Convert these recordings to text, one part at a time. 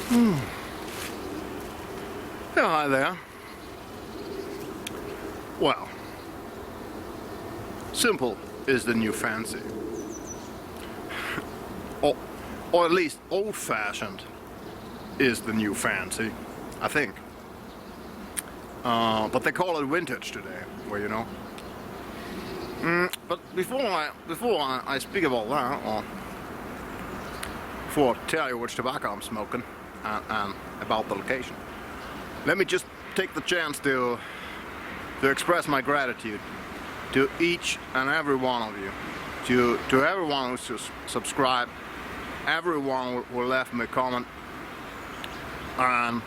Yeah, hi there. Well, simple is the new fancy. Or at least old-fashioned is the new fancy, I think. But they call it vintage today, well, you know. But before I speak about that, or before I tell you which tobacco I'm smoking and about the location, let me just take the chance to express my gratitude to each and every one of you, to everyone who's subscribed, everyone who left me a comment, and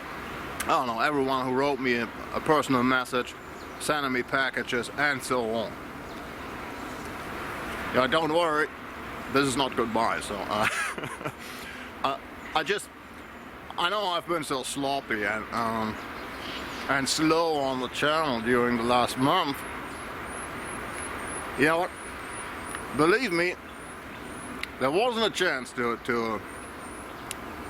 I don't know, everyone who wrote me a personal message, sending me packages, and so on. Yeah, don't worry, this is not goodbye. So I know I've been so sloppy and slow on the channel during the last month. You know what? Believe me, there wasn't a chance to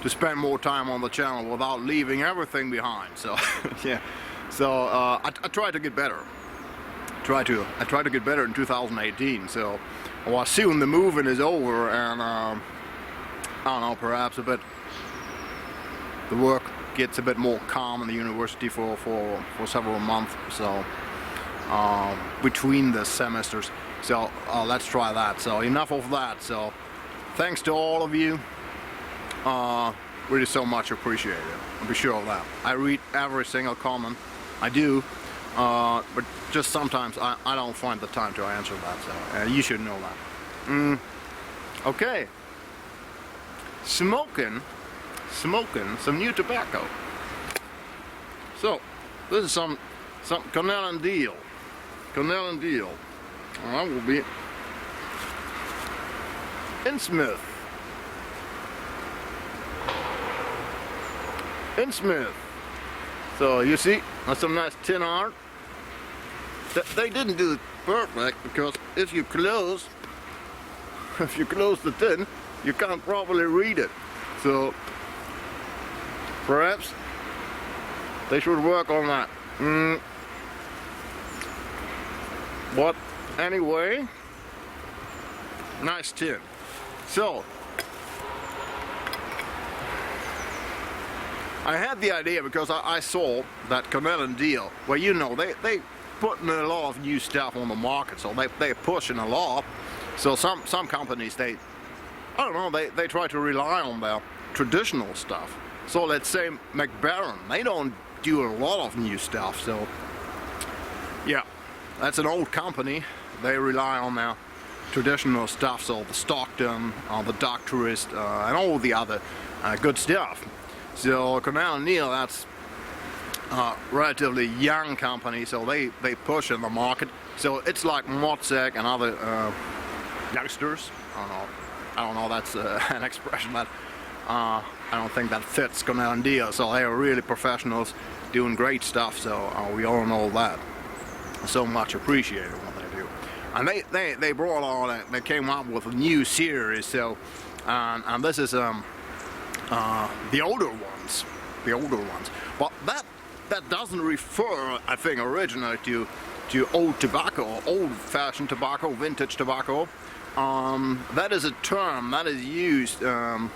spend more time on the channel without leaving everything behind. So yeah, so I try to get better. I try to get better in 2018. So well, soon the moving is over, and I don't know, perhaps a bit the work gets a bit more calm in the university for several months. So between the semesters. So let's try that. So enough of that. So thanks to all of you. Really so much appreciated. I'll be sure of that. I read every single comment. I do. But just sometimes I don't find the time to answer that. So you should know that. Okay. Smoking some new tobacco. So this is some Cornell and Diehl. Cornell and Diehl. That will be Innsmouth. Innsmouth. So you see, that's some nice tin art. They didn't do it perfect, because if you close the tin, you can't properly read it. So perhaps they should work on that. But anyway, nice tin. So I had the idea because I saw that Cornell and Diehl, well, you know, they putting a lot of new stuff on the market, so they're pushing a lot. So some companies, I don't know, they try to rely on their traditional stuff. So let's say McBaron, they don't do a lot of new stuff. So yeah, that's an old company. They rely on their traditional stuff, so the Stockton, the Doctorist, and all the other good stuff. So Cornell and Diehl, that's a relatively young company, so they push in the market. So it's like Mozek and other youngsters. I don't know. That's an expression that I don't think that fits Cornell and Diehl. So they are really professionals doing great stuff. So we all know that. So much appreciated what they do. And they brought on, they came up with a new series. So and this is the older ones, but that doesn't refer, I think, originally to old tobacco, old-fashioned tobacco, vintage tobacco. That is a term that is used in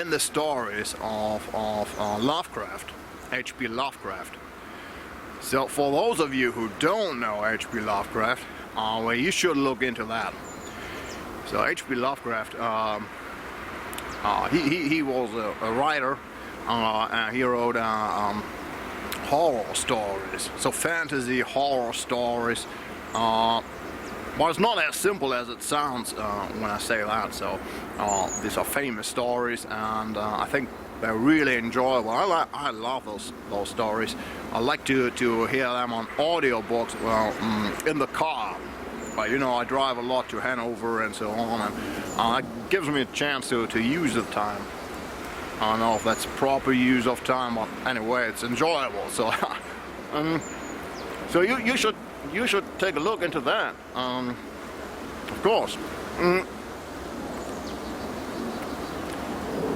the stories of Lovecraft, H.P. Lovecraft. So for those of you who don't know H.P. Lovecraft, well, you should look into that. So H.P. Lovecraft, he was a writer, and he wrote horror stories, so fantasy horror stories. But it's not as simple as it sounds when I say that. So these are famous stories, and I think they're really enjoyable. I love those stories. I like to hear them on audiobooks, well, in the car. But you know, I drive a lot to Hanover and so on, and it gives me a chance to use the time. I don't know if that's proper use of time, but anyway, it's enjoyable. So, so you should take a look into that. Of course.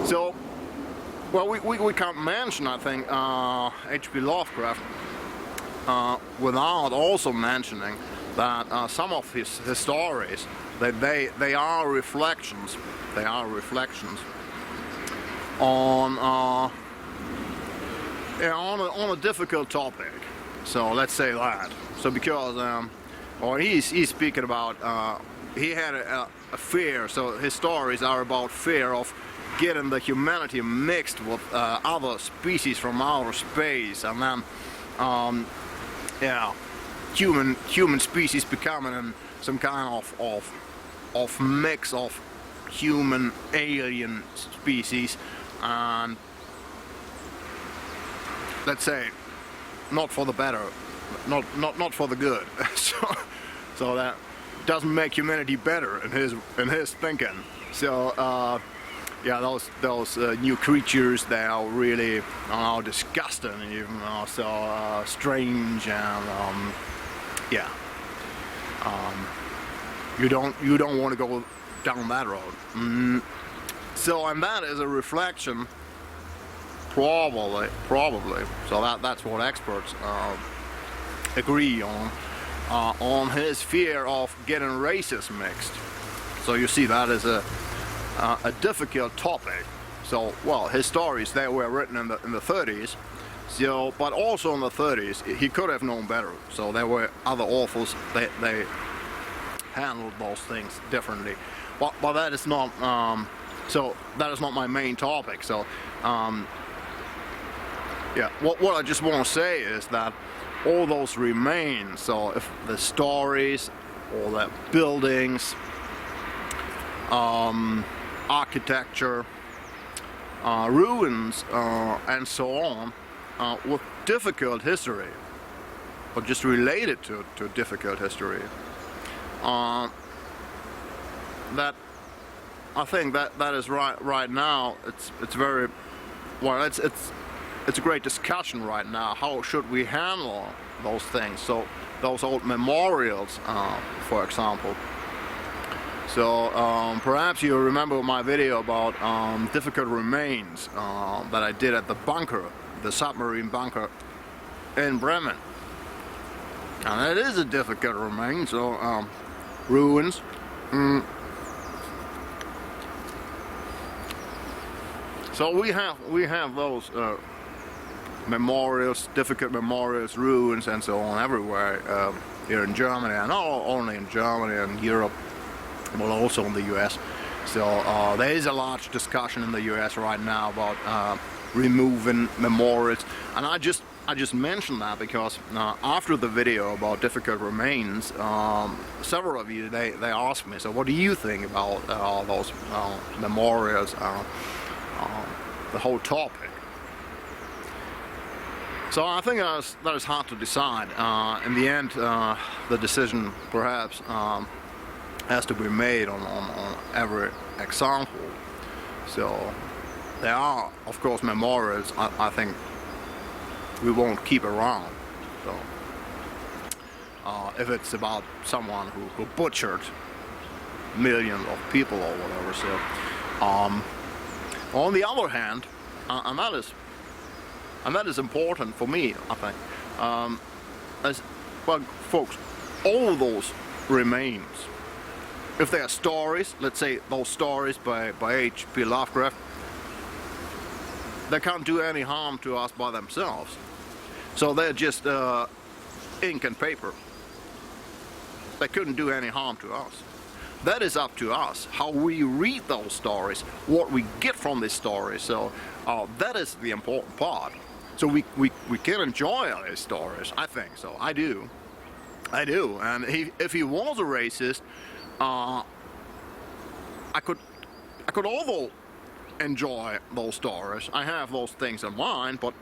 So Well, we can't mention, I think, H.P. Lovecraft without also mentioning that some of his stories, they are reflections. They are reflections on a difficult topic. So let's say that. So because or he's speaking about he had a fear. So his stories are about fear of getting the humanity mixed with other species from outer space, and then yeah, human species becoming some kind of mix of human alien species, and let's say not for the better, not for the good. so that doesn't make humanity better in his thinking. So yeah, those new creatures, they are really disgusting, even so strange, and yeah, you don't want to go down that road. So, and that is a reflection, probably. So that's what experts agree on his fear of getting races mixed. So you see, that is a difficult topic. So, well, his stories, they were written in the 30s. So, but also in the 30s, he could have known better. So there were other authors, they handled those things differently. But that is not. So that is not my main topic. So, yeah, what I just want to say is that all those remains. So if the stories, all the buildings, architecture, ruins, and so on, with difficult history, or just related to difficult history, that I think that is right now. It's very well. It's a great discussion right now. How should we handle those things? So those old memorials, for example. So perhaps you remember my video about difficult remains that I did at the bunker, the submarine bunker in Bremen. And it is a difficult remain. So ruins. So we have those memorials, difficult memorials, ruins, and so on everywhere here in Germany, and not only in Germany and Europe, but also in the U.S. So there is a large discussion in the U.S. right now about removing memorials, and I just mentioned that because after the video about difficult remains, several of you they asked me, so what do you think about those memorials, the whole topic? So I think that is hard to decide. In the end, the decision perhaps has to be made on every example. So there are, of course, memorials I think we won't keep around. So if it's about someone who butchered millions of people or whatever. So on the other hand, and that is important for me, I think, as well, folks, all those remains, if they are stories, let's say those stories by H.P. Lovecraft, they can't do any harm to us by themselves. So they're just ink and paper. They couldn't do any harm to us. That is up to us, how we read those stories, what we get from these stories. So that is the important part. So we can enjoy these stories, I think so. I do. And if he was a racist, I could also enjoy those stories. I have those things in mind, but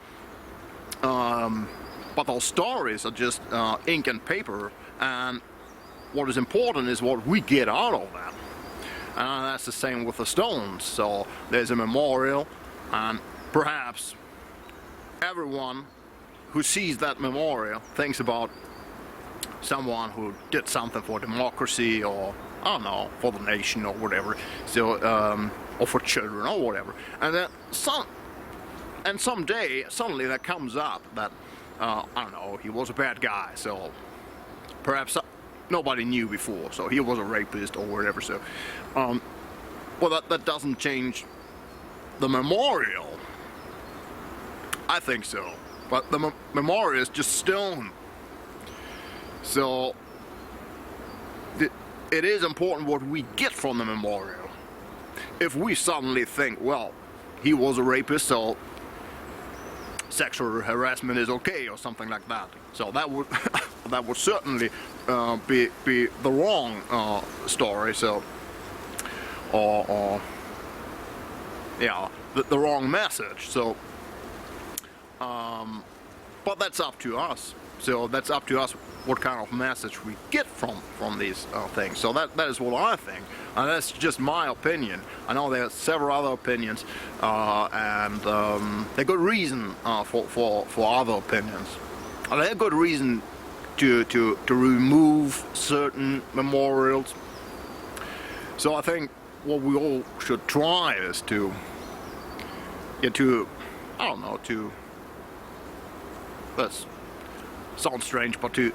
those stories are just ink and paper, and what is important is what we get out of that. And that's the same with the stones. So there's a memorial, and perhaps everyone who sees that memorial thinks about someone who did something for democracy, or I don't know, for the nation or whatever. So or for children or whatever. And then and someday suddenly that comes up that I don't know, he was a bad guy, so perhaps nobody knew before, so he was a rapist or whatever. So well, that doesn't change the memorial. I think so, but the memorial is just stone. So it is important what we get from the memorial. If we suddenly think, well, he was a rapist, so sexual harassment is okay or something like that, so that would that would certainly be the wrong story. So or yeah, the wrong message. So but that's up to us. So that's up to us what kind of message we get from these things. So that is what I think, and that's just my opinion. I know there are several other opinions, and there's good reason for other opinions. And there's good reason to remove certain memorials. So I think what we all should try is to I don't know, to, that sounds strange, but to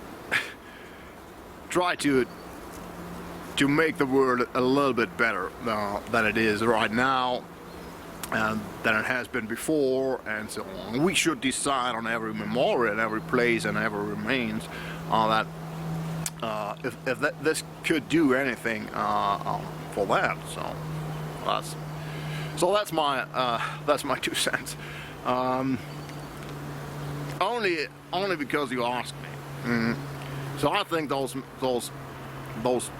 try to make the world a little bit better than it is right now, and than it has been before, and so on. We should decide on every memorial and every place and every remains that if this could do anything for that. So that's my 2 cents. Only because you asked me. So I think those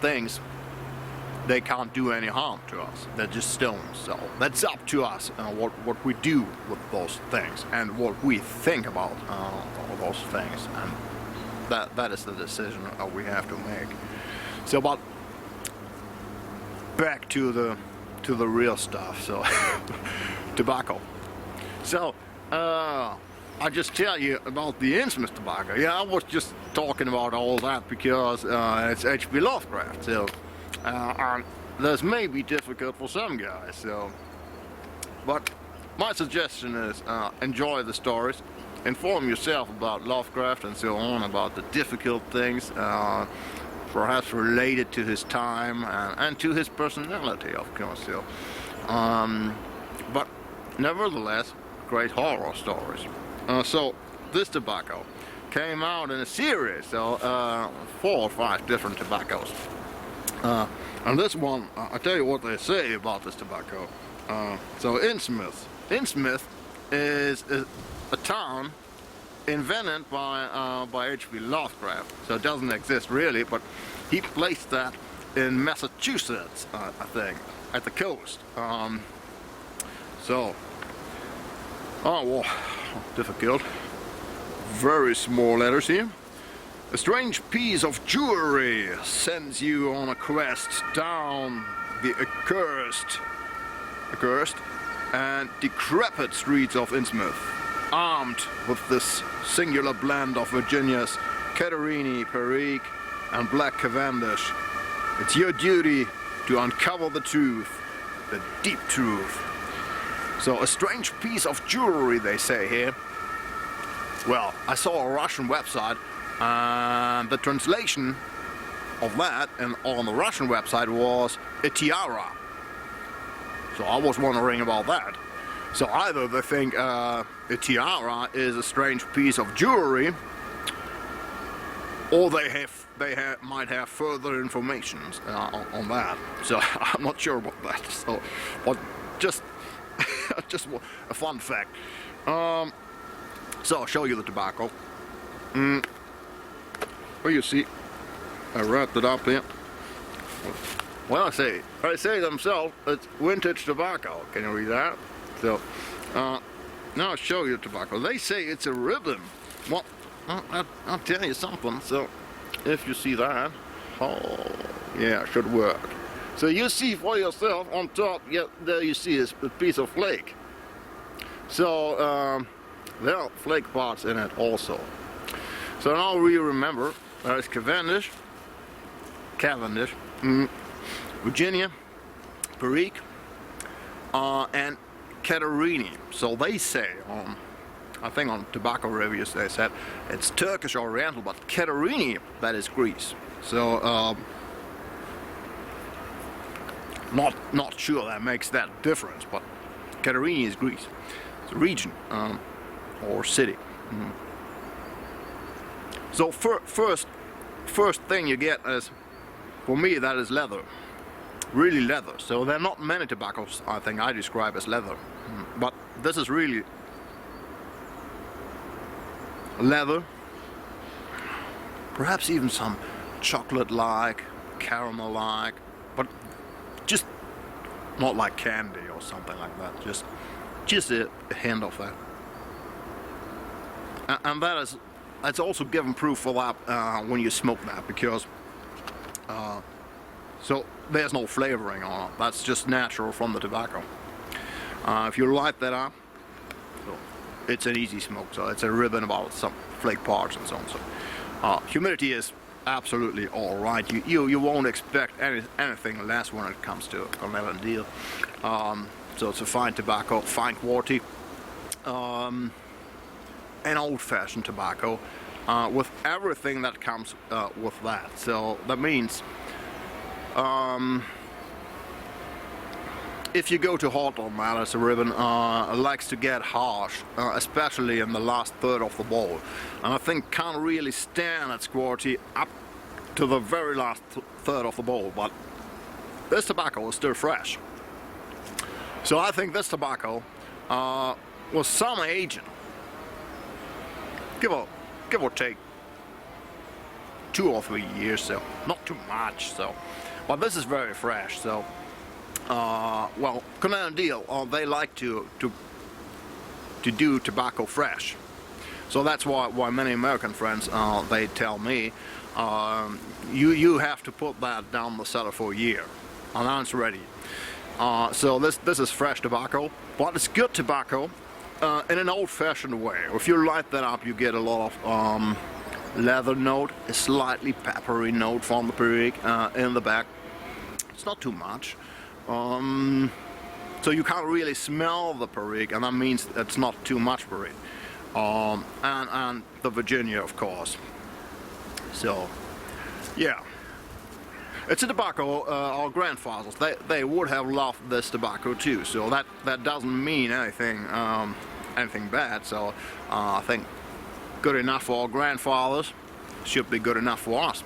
things, they can't do any harm to us. They're just stones. So that's up to us what we do with those things and what we think about all those things, and that is the decision we have to make. So, but back to the real stuff. So tobacco. So I just tell you about the Innsmouth tobacco. Yeah, I was just talking about all that because it's H.P. Lovecraft. So and this may be difficult for some guys. So, but my suggestion is enjoy the stories, inform yourself about Lovecraft and so on, about the difficult things, perhaps related to his time and to his personality, of course. So, but nevertheless, great horror stories. So this tobacco came out in a series, so 4 or 5 different tobaccos. And this one, I'll tell you what they say about this tobacco. So Innsmouth is a town invented by H.P. Lovecraft. So it doesn't exist really, but he placed that in Massachusetts, I think, at the coast. So, oh well, difficult. Very small letters here. A strange piece of jewelry sends you on a quest down the accursed and decrepit streets of Innsmouth, armed with this singular blend of Virginia's Caterini, Perique, and Black Cavendish. It's your duty to uncover the truth, the deep truth. So, a strange piece of jewelry, they say here. Well, I saw a Russian website, and the translation of that on the Russian website was a tiara. So I was wondering about that. So either they think a tiara is a strange piece of jewelry, or they might have further information on that. So I'm not sure about that. So, but just just a fun fact. So I'll show you the tobacco. Well, you see, I wrapped it up here. Well, I say themselves, it's vintage tobacco. Can you read that? So, now I'll show you the tobacco. They say it's a ribbon. Well, I'll tell you something. So, if you see that, oh, yeah, it should work. So you see for yourself on top, yeah, there you see is a piece of flake. So, there are flake parts in it also. So now we remember there's Cavendish, Virginia, Perique, and Caterini. So they say, I think on tobacco reviews they said it's Turkish Oriental, but Caterini, that is Greece. So not sure that makes that difference, but Caterini is Greece. It's a region or city. So first thing you get is, for me, that is leather. Really leather. So there are not many tobaccos I think I describe as leather, but this is really leather. Perhaps even some chocolate-like, caramel-like, but just not like candy or something like that. Just a hint of that. And that's also given proof for that when you smoke that, because so there's no flavoring on it. That's just natural from the tobacco. If you light that up, so it's an easy smoke. So it's a ribbon about some flake parts and so on. So humidity is absolutely all right. You won't expect anything less when it comes to Cornell and Diehl. So it's a fine tobacco, fine quality, an old-fashioned tobacco with everything that comes with that. So that means if you go too hot on that as a ribbon, it likes to get harsh, especially in the last third of the bowl, and I think can't really stand its quality up to the very last third of the bowl. But this tobacco is still fresh. So I think this tobacco was some aging, give or take 2 or 3 years, so not too much. So, but this is very fresh. So, well, Cornell and Diehl, they like to do tobacco fresh. So that's why many American friends they tell me you have to put that down the cellar for a year, and then it's ready. So this is fresh tobacco, but it's good tobacco in an old-fashioned way. If you light that up, you get a lot of leather note, a slightly peppery note from the perique in the back. It's not too much, so you can't really smell the perique, and that means it's not too much perique. And the Virginia, of course. So, yeah. It's a tobacco our grandfathers, they would have loved this tobacco too, so that doesn't mean anything bad. So I think good enough for our grandfathers should be good enough for us.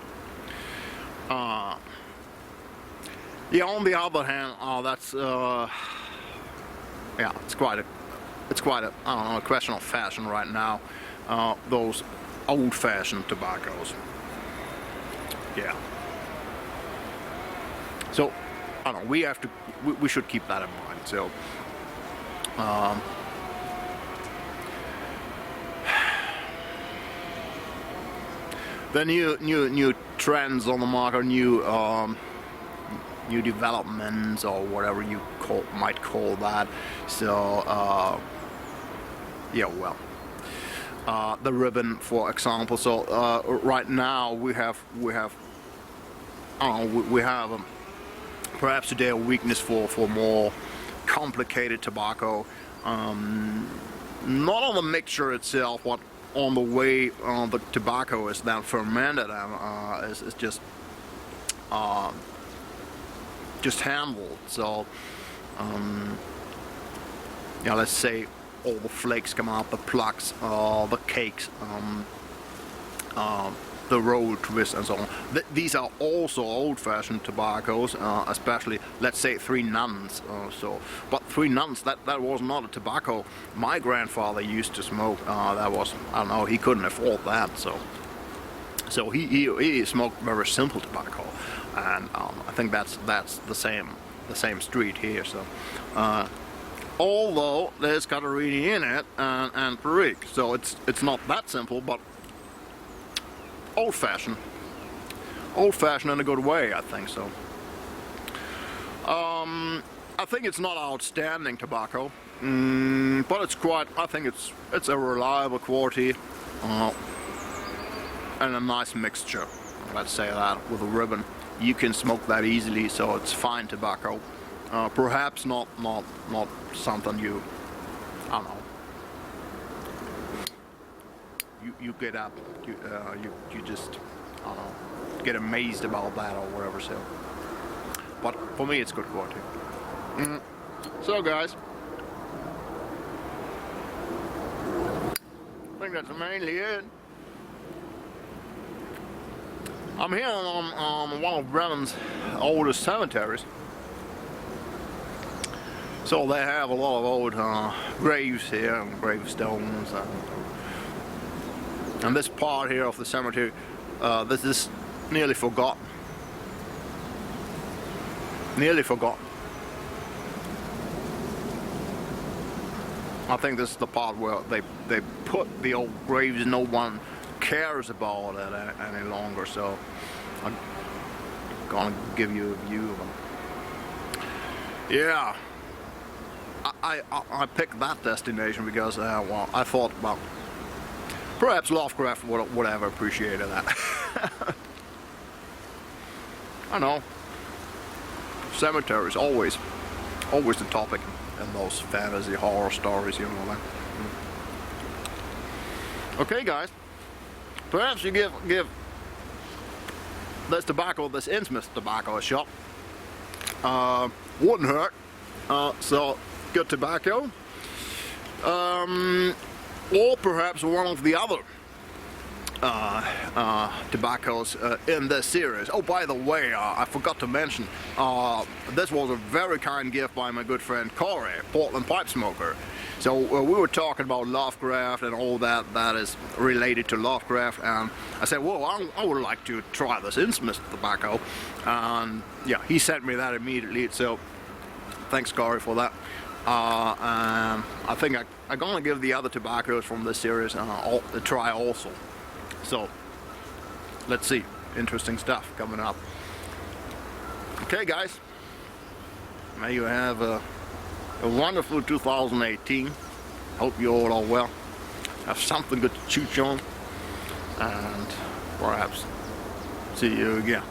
Yeah, on the other hand, that's yeah, it's quite a I don't know, a question of fashion right now. Those old-fashioned tobaccos. Yeah. So, I don't know, we should keep that in mind. So, the new trends on the market, new developments, or whatever you might call that. So, yeah, well, the ribbon, for example. So, right now we have perhaps today a weakness for more complicated tobacco, not on the mixture itself, but on the way the tobacco is then fermented and is just handled. So yeah, let's say all the flakes come out, the plugs, the cakes, the roll twist and so on. These are also old-fashioned tobaccos, especially, let's say, Three Nuns. But Three Nuns, that was not a tobacco my grandfather used to smoke. That was, I don't know, he couldn't afford that. So he smoked very simple tobacco, and I think that's the same street here. So although there's Caterini in it and perique, so it's not that simple, but old-fashioned in a good way, I think so. I think it's not outstanding tobacco, but I think it's a reliable quality and a nice mixture. Let's say that with a ribbon, you can smoke that easily, so it's fine tobacco. Perhaps not something you, I don't know. You get up, you just, I don't know, get amazed about that or whatever. So, but for me, it's good quality. So, guys, I think that's mainly it. I'm here on one of Bremen's oldest cemeteries. So they have a lot of old graves here and gravestones, and this part here of the cemetery, this is nearly forgotten. Nearly forgotten. I think this is the part where they put the old graves. No one cares about it any longer. So I'm gonna give you a view of them. Yeah. I picked that destination because well, I thought, well, perhaps Lovecraft would have appreciated that. I know. Cemeteries always the topic in those fantasy horror stories, you know that. Okay, guys. Perhaps you give this tobacco, this Innsmouth tobacco, a shot. Wouldn't hurt. So. Good tobacco, or perhaps one of the other tobaccos in this series. Oh, by the way, I forgot to mention, this was a very kind gift by my good friend Corey, Portland pipe smoker. So we were talking about Lovecraft and all that is related to Lovecraft, and I said, well, I would like to try this Innsmouth tobacco, and yeah, he sent me that immediately. So thanks, Corey, for that. And I think I'm gonna give the other tobaccos from this series a try also. So let's see, interesting stuff coming up. Okay, guys, may you have a wonderful 2018. Hope you all are well. Have something good to chew on, and perhaps see you again.